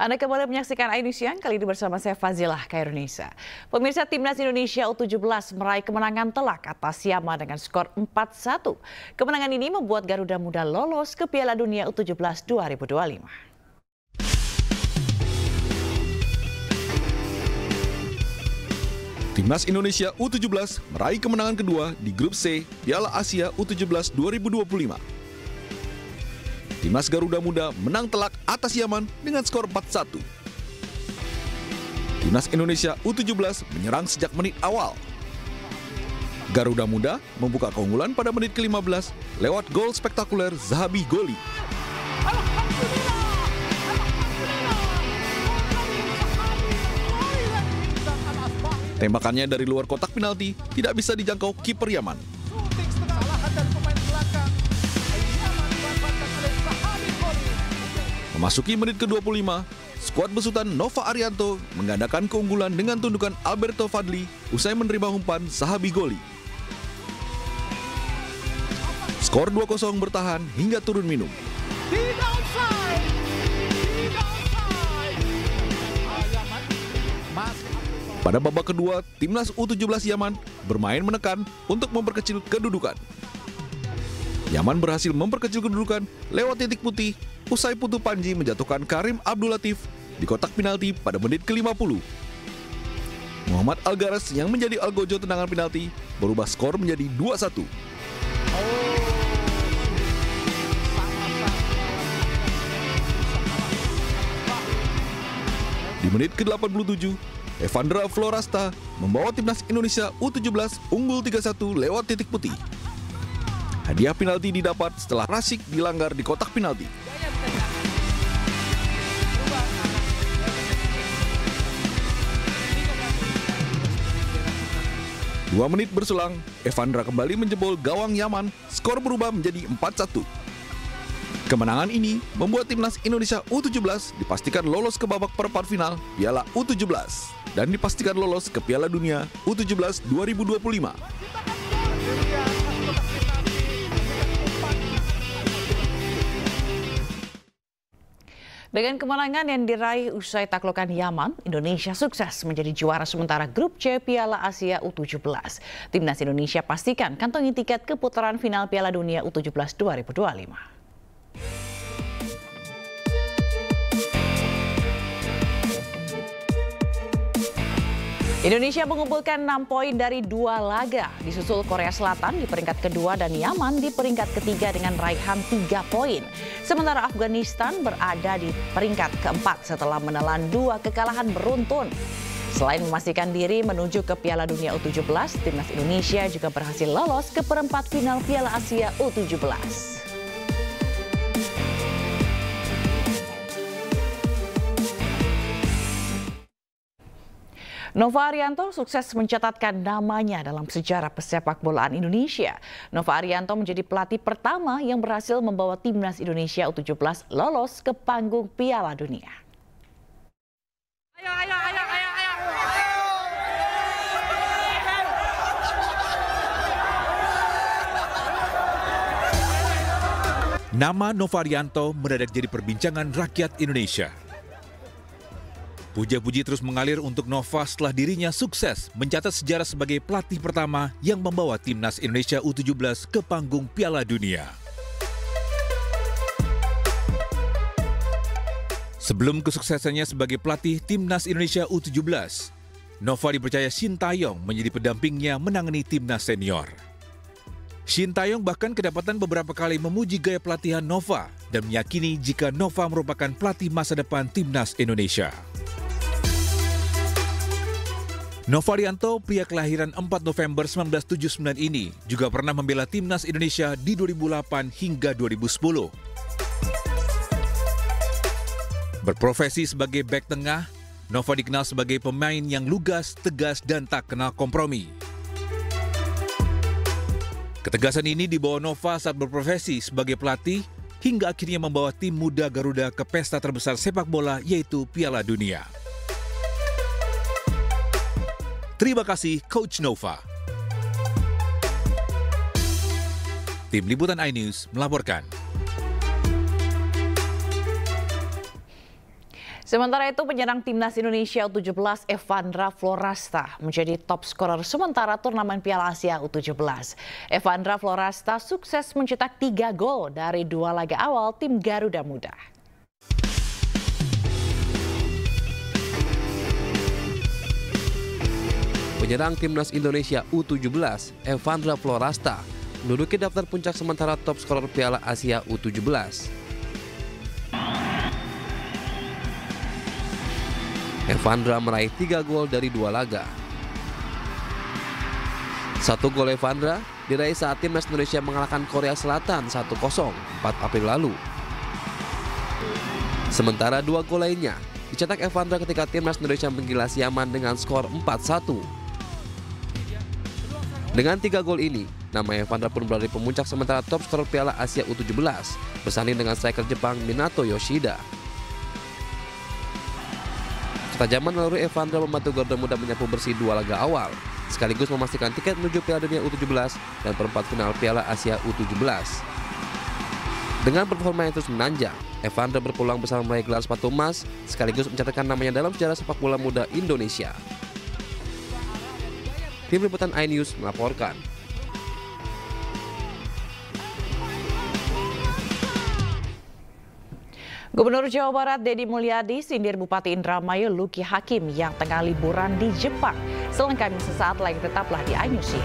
Anda kembali menyaksikan iNews Siang, kali ini bersama saya Fazilah Khairunisa. Pemirsa Timnas Indonesia U17 meraih kemenangan telak atas Yaman dengan skor 4-1. Kemenangan ini membuat Garuda Muda lolos ke Piala Dunia U17 2025. Timnas Indonesia U17 meraih kemenangan kedua di grup C Piala Asia U17 2025. Timnas Garuda Muda menang telak atas Yaman dengan skor 4-1. Timnas Indonesia U17 menyerang sejak menit awal. Garuda Muda membuka keunggulan pada menit ke-15 lewat gol spektakuler Zahabi Goli. Tembakannya dari luar kotak penalti tidak bisa dijangkau kiper Yaman. Memasuki menit ke-25, skuad besutan Nova Arianto menggandakan keunggulan dengan tundukan Alberto Fadli usai menerima umpan Zahabi Goli. Skor 2-0 bertahan hingga turun minum. Pada babak kedua, Timnas U17 Yaman bermain menekan untuk memperkecil kedudukan. Yaman berhasil memperkecil kedudukan lewat titik putih usai Putu Panji menjatuhkan Karim Abdul Latif di kotak penalti pada menit ke-50. Muhammad Algaras yang menjadi algojo tendangan penalti berubah skor menjadi 2-1. Di menit ke-87, Evandra Florasta membawa Timnas Indonesia U17 unggul 3-1 lewat titik putih. Hadiah penalti didapat setelah Rashik dilanggar di kotak penalti. Dua menit berselang, Evandra kembali menjebol gawang Yaman, skor berubah menjadi 4-1. Kemenangan ini membuat Timnas Indonesia U17 dipastikan lolos ke babak perempat final Piala U17 dan dipastikan lolos ke Piala Dunia U17 2025. Dengan kemenangan yang diraih usai taklukan Yaman, Indonesia sukses menjadi juara sementara grup C Piala Asia U17. Timnas Indonesia pastikan kantongi tiket ke putaran final Piala Dunia U17 2025. Indonesia mengumpulkan 6 poin dari 2 laga, disusul Korea Selatan di peringkat kedua dan Yaman di peringkat ketiga dengan raihan 3 poin. Sementara Afghanistan berada di peringkat keempat setelah menelan 2 kekalahan beruntun. Selain memastikan diri menuju ke Piala Dunia U17, Timnas Indonesia juga berhasil lolos ke perempat final Piala Asia U17. Nova Arianto sukses mencatatkan namanya dalam sejarah pesepak bolaan Indonesia. Nova Arianto menjadi pelatih pertama yang berhasil membawa Timnas Indonesia U17 lolos ke panggung Piala Dunia. Ayo. Nama Nova Arianto mendadak jadi perbincangan rakyat Indonesia. Puja-puji terus mengalir untuk Nova setelah dirinya sukses mencatat sejarah sebagai pelatih pertama yang membawa Timnas Indonesia U17 ke panggung Piala Dunia. Sebelum kesuksesannya sebagai pelatih Timnas Indonesia U17, Nova dipercaya Shin Tae-yong menjadi pendampingnya menangani Timnas senior. Shin Tae-yong bahkan kedapatan beberapa kali memuji gaya pelatihan Nova dan meyakini jika Nova merupakan pelatih masa depan Timnas Indonesia. Nova Arianto, pria kelahiran 4 November 1979 ini, juga pernah membela Timnas Indonesia di 2008 hingga 2010. Berprofesi sebagai bek tengah, Nova dikenal sebagai pemain yang lugas, tegas, dan tak kenal kompromi. Ketegasan ini dibawa Nova saat berprofesi sebagai pelatih, hingga akhirnya membawa tim muda Garuda ke pesta terbesar sepak bola, yaitu Piala Dunia. Terima kasih Coach Nova. Tim Liputan iNews melaporkan. Sementara itu, penyerang timnas Indonesia U17 Evandra Florasta menjadi top skorer sementara turnamen Piala Asia U17. Evandra Florasta sukses mencetak 3 gol dari 2 laga awal tim Garuda Muda. Penyerang timnas Indonesia U17, Evandra Florasta, menduduki daftar puncak sementara top skorer Piala Asia U17. Evandra meraih 3 gol dari 2 laga. 1 gol Evandra diraih saat timnas Indonesia mengalahkan Korea Selatan 1-0 4 April lalu. Sementara 2 gol lainnya dicetak Evandra ketika timnas Indonesia menggilas Yaman dengan skor 4-1. Dengan 3 gol ini, nama Evandra pun berada di pemuncak sementara top skor Piala Asia U17 bersanding dengan striker Jepang Minato Yoshida. Ketajaman naluri Evandra membantu Garuda Muda menyapu bersih 2 laga awal, sekaligus memastikan tiket menuju Piala Dunia U17 dan perempat final Piala Asia U17. Dengan performa yang terus menanjak, Evandra berpeluang bersama meraih gelar sepatu emas, sekaligus mencatatkan namanya dalam sejarah sepak bola muda Indonesia. Tim Liputan iNews melaporkan. Gubernur Jawa Barat Deddy Mulyadi sindir Bupati Indramayu Luki Hakim yang tengah liburan di Jepang. Selengkapnya sesaat lagi, tetaplah di iNews.